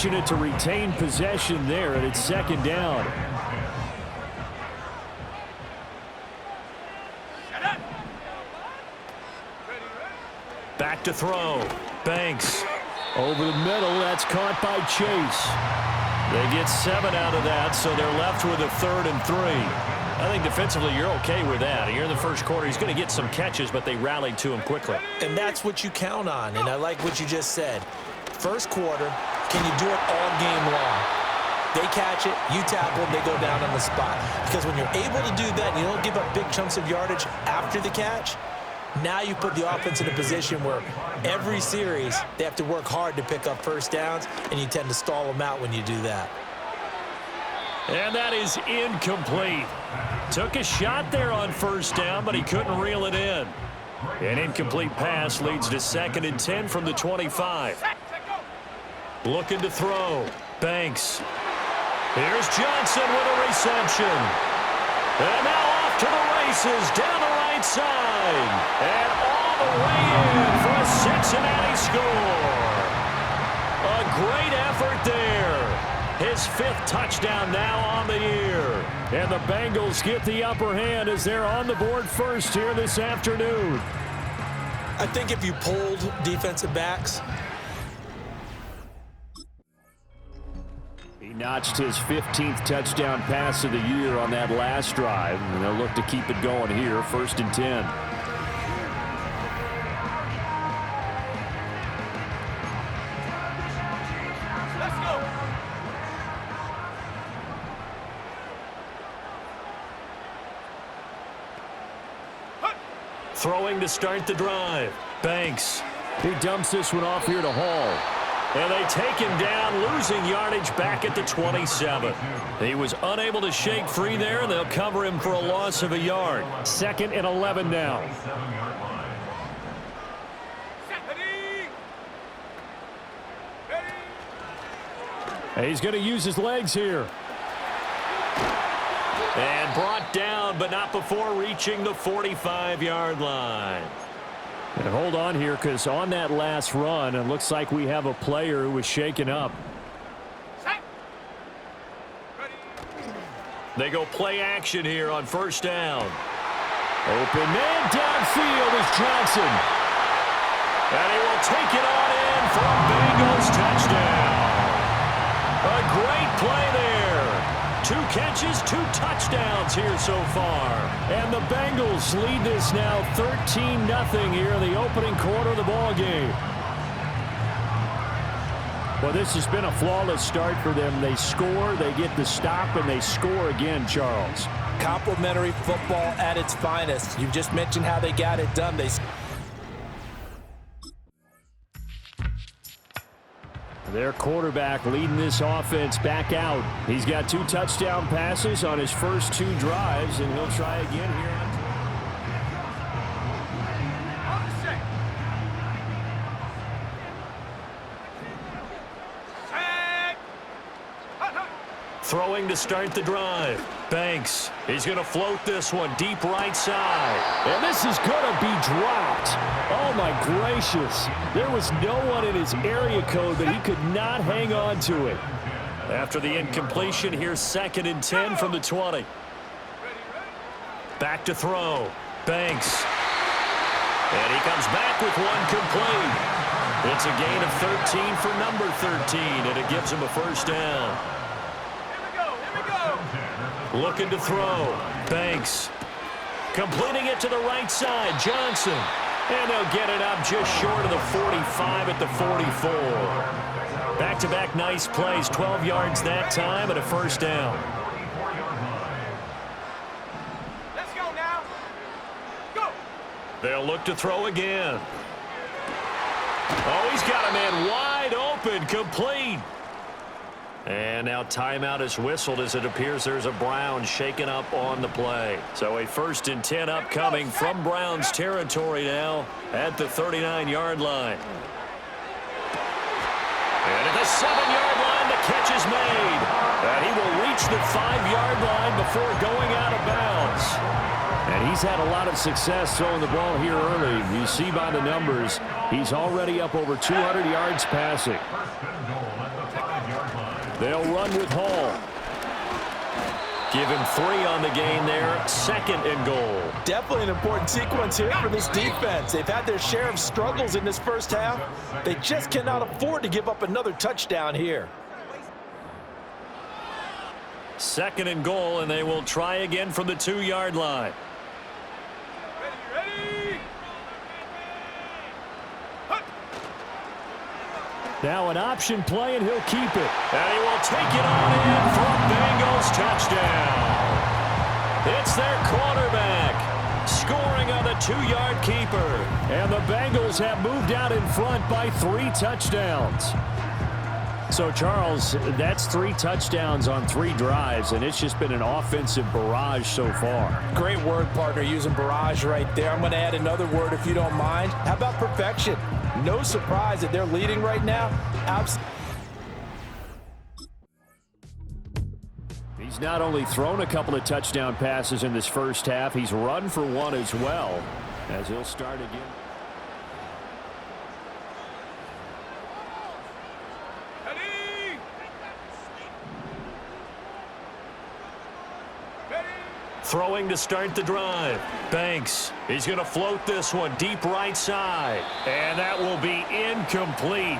fortunate to retain possession there, and it's second down. Back to throw. Banks. Over the middle. That's caught by Chase. They get 7 out of that, so they're left with a 3rd and 3. I think defensively you're okay with that. Here in the first quarter, he's going to get some catches, but they rallied to him quickly. And that's what you count on, and I like what you just said. First quarter, can you do it all game long? They catch it, you tackle, they go down on the spot. Because when you're able to do that and you don't give up big chunks of yardage after the catch, now you put the offense in a position where every series they have to work hard to pick up first downs, and you tend to stall them out when you do that. And that is incomplete. Took a shot there on first down, but he couldn't reel it in. An incomplete pass leads to 2nd and 10 from the 25. Looking to throw. Banks. Here's Johnson with a reception. And now off to the races down the right side. And all the way in for a Cincinnati score. A great effort there. His 5th touchdown now on the year. And the Bengals get the upper hand as they're on the board first here this afternoon. I think if you pulled defensive backs, he notched his 15th touchdown pass of the year on that last drive, and they'll look to keep it going here, 1st and 10. Throwing to start the drive. Banks. He dumps this one off here to Hall. And they take him down, losing yardage back at the 27. He was unable to shake free there, and they'll cover him for a loss of a yard. 2nd and 11 now. He's going to use his legs here. And brought down, but not before reaching the 45-yard line. And hold on here, because on that last run, it looks like we have a player who was shaken up. They go play action here on first down. Open man downfield is Johnson. And he will take it on in for a Bengals touchdown. A great play there. 2 catches, 2 touchdowns here so far. And the Bengals lead this now 13-0 here in the opening quarter of the ball game. Well, this has been a flawless start for them. They score, they get the stop, and they score again, Charles. Complimentary football at its finest. You just mentioned how they got it done. Their quarterback leading this offense back out. He's got 2 touchdown passes on his first 2 drives, and he'll try again here. Throwing to start the drive. Banks. He's going to float this one deep right side. And this is going to be dropped. Oh, my gracious. There was no one in his area code, but he could not hang on to it. After the incompletion, here's 2nd and 10 from the 20. Back to throw. Banks. And he comes back with one complete. It's a gain of 13 for number 13, and it gives him a first down. Looking to throw. Banks. Completing it to the right side. Johnson. And they'll get it up just short of the 45 at the 44. Back-to-back nice plays. 12 yards that time and a first down. Let's go now. Go. They'll look to throw again. Oh, he's got a man wide open. Complete. And now timeout is whistled as it appears there's a Browns shaken up on the play. So a 1st and 10 upcoming from Browns territory now at the 39-yard line. And at the 7-yard line, the catch is made. And he will reach the 5-yard line before going out of bounds. And he's had a lot of success throwing the ball here early. You see by the numbers, he's already up over 200 yards passing. They'll run with Hall. Give him 3 on the gain there. 2nd and goal. Definitely an important sequence here for this defense. They've had their share of struggles in this first half. They just cannot afford to give up another touchdown here. 2nd and goal, and they will try again from the 2-yard line. Ready. Now an option play, and he'll keep it. And he will take it on in for a Bengals touchdown. It's their quarterback scoring on the 2-yard keeper. And the Bengals have moved out in front by 3 touchdowns. So, Charles, that's 3 touchdowns on 3 drives, and it's just been an offensive barrage so far. Great word, partner, using barrage right there. I'm going to add another word if you don't mind. How about perfection? No surprise that they're leading right now. He's not only thrown a couple of touchdown passes in this first half, he's run for 1 as well, as he'll start again. Throwing to start the drive. Banks. He's going to float this one deep right side. And that will be incomplete.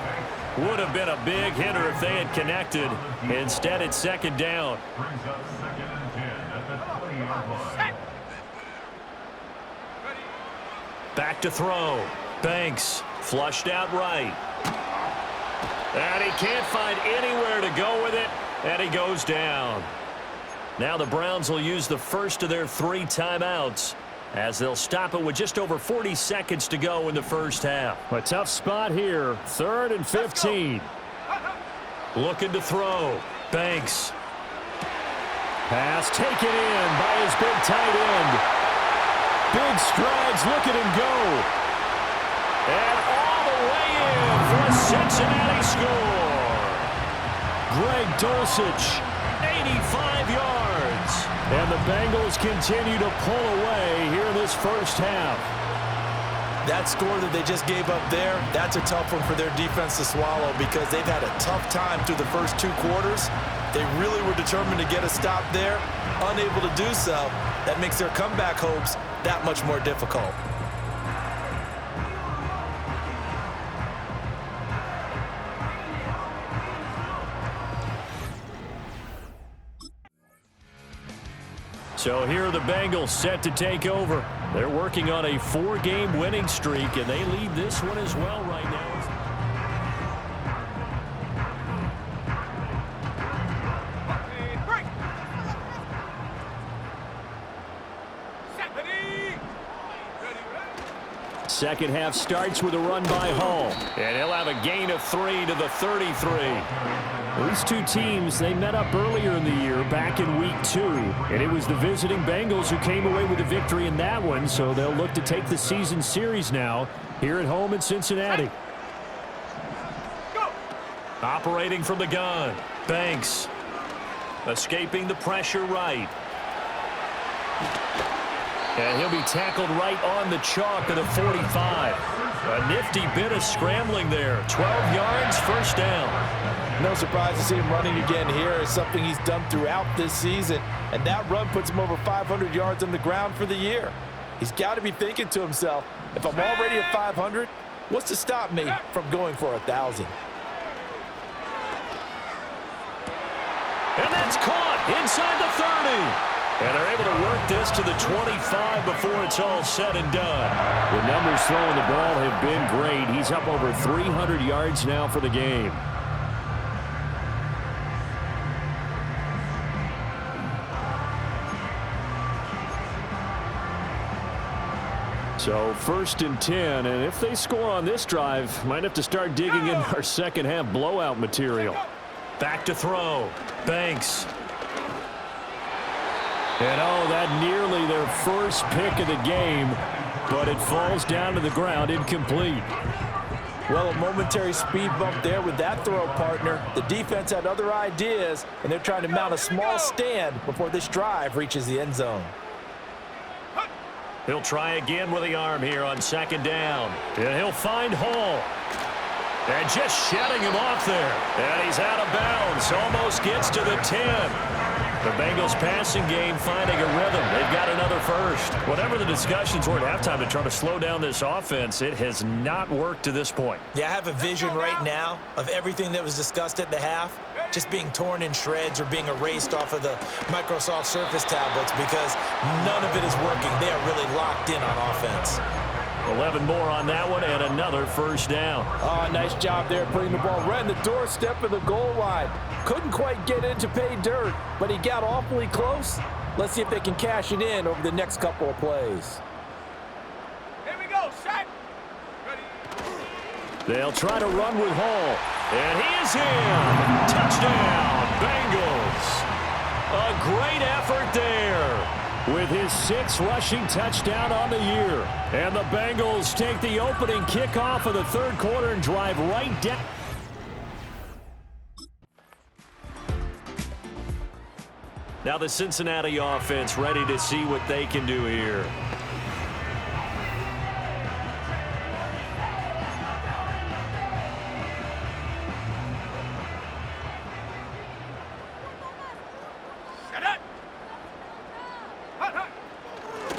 Would have been a big hitter if they had connected. Instead, it's 2nd down. Back to throw. Banks. Flushed out right. And he can't find anywhere to go with it. And he goes down. Now the Browns will use the first of their 3 timeouts as they'll stop it with just over 40 seconds to go in the first half. A tough spot here. 3rd and 15. Looking to throw. Banks. Pass taken in by his big tight end. Big strides. Look at him go. And all the way in for a Cincinnati score. Greg Dulcich, 85 yards. And the Bengals continue to pull away here in this first half. That score that they just gave up there, that's a tough one for their defense to swallow because they've had a tough time through the first 2 quarters. They really were determined to get a stop there, unable to do so. That makes their comeback hopes that much more difficult. So here are the Bengals set to take over. They're working on a 4-game winning streak, and they lead this one as well right now. Second half starts with a run by Hall. And he'll have a gain of 3 to the 33. These 2 teams, they met up earlier in the year back in week 2. And it was the visiting Bengals who came away with a victory in that one. So they'll look to take the season series now here at home in Cincinnati. Go. Operating from the gun. Banks. Escaping the pressure right. And he'll be tackled right on the chalk of the 45. A nifty bit of scrambling there. 12 yards, first down. No surprise to see him running again here. It's something he's done throughout this season. And that run puts him over 500 yards on the ground for the year. He's got to be thinking to himself, if I'm already at 500, what's to stop me from going for 1,000? And that's caught inside the 30. And they're able to work this to the 25 before it's all said and done. The numbers throwing the ball have been great. He's up over 300 yards now for the game. So 1st and 10, and if they score on this drive, might have to start digging in our second half blowout material. Back to throw. Banks. And oh, that nearly their first pick of the game, but it falls down to the ground incomplete. Well, a momentary speed bump there with that throw, partner. The defense had other ideas, and they're trying to mount a small stand before this drive reaches the end zone. He'll try again with the arm here on 2nd down. And he'll find Hall. And just shedding him off there. And he's out of bounds. Almost gets to the 10. The Bengals passing game finding a rhythm. They've got another first. Whatever the discussions were at halftime to try to slow down this offense, it has not worked to this point. Yeah, I have a vision right now of everything that was discussed at the half just being torn in shreds or being erased off of the Microsoft Surface tablets because none of it is working. They are really locked in on offense. 11 more on that one and another first down. Oh, nice job there putting the ball right in the doorstep of the goal line. Couldn't quite get in to pay dirt, but he got awfully close. Let's see if they can cash it in over the next couple of plays. Here we go, set. Ready. They'll try to run with Hall. And he is in. Touchdown, Bengals. A great effort there with his 6th rushing touchdown on the year. And the Bengals take the opening kickoff of the third quarter and drive right down. Now the Cincinnati offense ready to see what they can do here.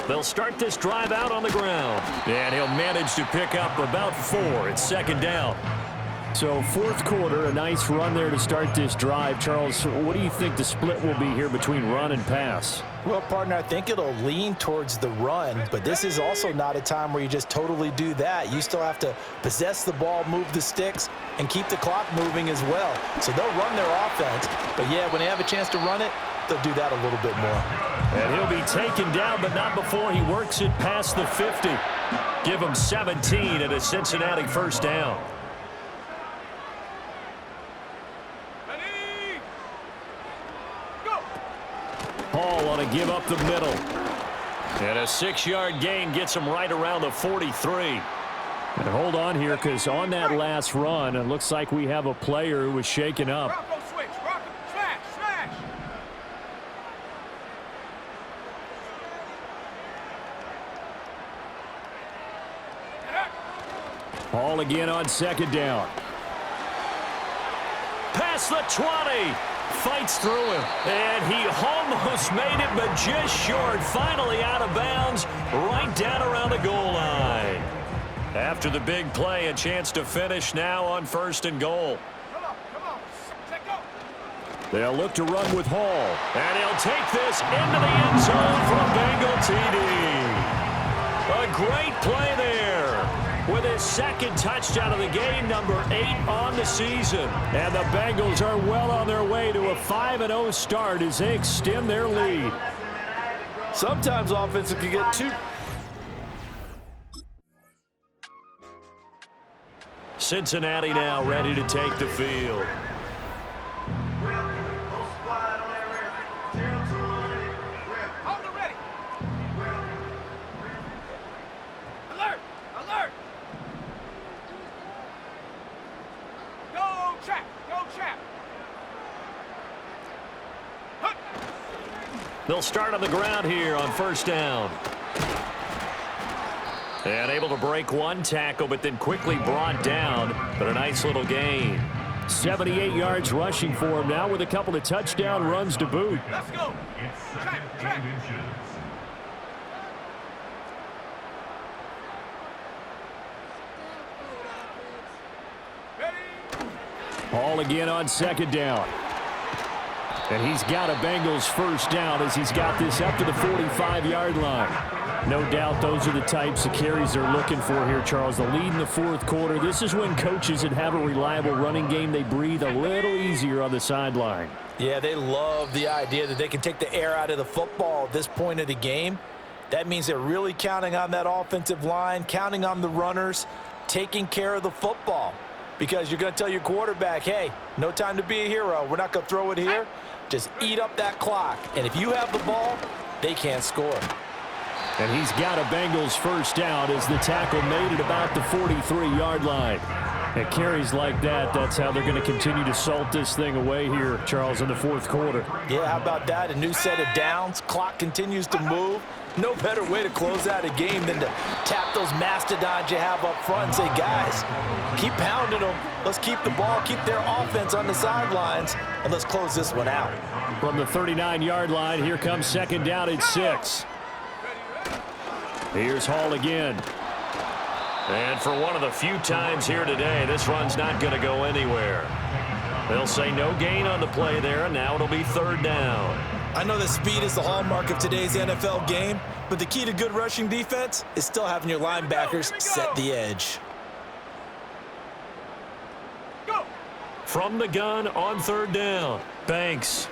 They'll start this drive out on the ground. And he'll manage to pick up about 4. It's second down. So fourth quarter, a nice run there to start this drive. Charles, what do you think the split will be here between run and pass? Well, partner, I think it'll lean towards the run, but this is also not a time where you just totally do that. You still have to possess the ball, move the sticks, and keep the clock moving as well. So they'll run their offense, but yeah, when they have a chance to run it, they'll do that a little bit more. And he'll be taken down, but not before he works it past the 50. Give him 17 at a Cincinnati first down. Ready. Go. Hall on to give up the middle. And a 6-yard gain gets him right around the 43. And hold on here, because on that last run, it looks like we have a player who was shaken up. Bronco switch. Bronco. Smash. Smash. Hall again on second down. Past the 20. Fights through him. And he almost made it, but just short. Finally out of bounds, right down around the goal line. After the big play, a chance to finish now on first and goal. Come on. Let go. They'll look to run with Hall. And he'll take this into the end zone for a Bengal TD. A great play there with his 2nd touchdown of the game, number 8 on the season. And the Bengals are well on their way to a 5-0 start as they extend their lead. Sometimes offense can get too... Cincinnati now ready to take the field. Hold it ready. Alert. Alert. Go trap. Go trap. Hup. They'll start on the ground here on first down. And able to break one tackle, but then quickly brought down. But a nice little gain. 78 yards rushing for him now with a couple of touchdown runs to boot. Let's go. Trap. Ready. Hall again on second down. And he's got a Bengals first down as he's got this up to the 45-yard line. No doubt those are the types of carries they're looking for here, Charles. The lead in the fourth quarter. This is when coaches that have a reliable running game, they breathe a little easier on the sideline. Yeah, they love the idea that they can take the air out of the football at this point of the game. That means they're really counting on that offensive line, counting on the runners, taking care of the football. Because you're going to tell your quarterback, hey, no time to be a hero. We're not going to throw it here. Just eat up that clock. And if you have the ball, they can't score. And he's got a Bengals first down as the tackle made it about the 43-yard line. At carries like that, that's how they're going to continue to salt this thing away here, Charles, in the fourth quarter. Yeah, how about that? A new set of downs. Clock continues to move. No better way to close out a game than to tap those mastodons you have up front and say, guys, keep pounding them. Let's keep the ball, keep their offense on the sidelines, and let's close this one out. From the 39-yard line, here comes second down and 6. Here's Hall again. And for one of the few times here today, this run's not going to go anywhere. They'll say no gain on the play there, and now it'll be third down. I know that speed is the hallmark of today's NFL game, but the key to good rushing defense is still having your linebackers set the edge. Go. From the gun on third down, Banks.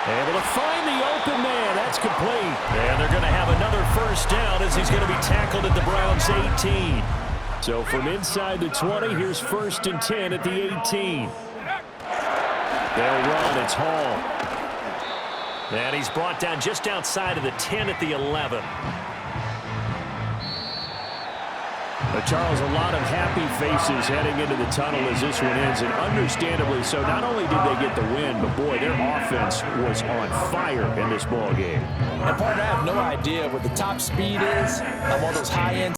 Able to find the open man. That's complete. And they're going to have another first down as he's going to be tackled at the Browns' 18. So from inside the 20, here's first and 10 at the 18. They'll run. It's Hall. And he's brought down just outside of the 10 at the 11. But Charles, a lot of happy faces heading into the tunnel as this one ends, and understandably so. Not only did they get the win, but boy, their offense was on fire in this ball game. And partner, I have no idea what the top speed is on all those high-end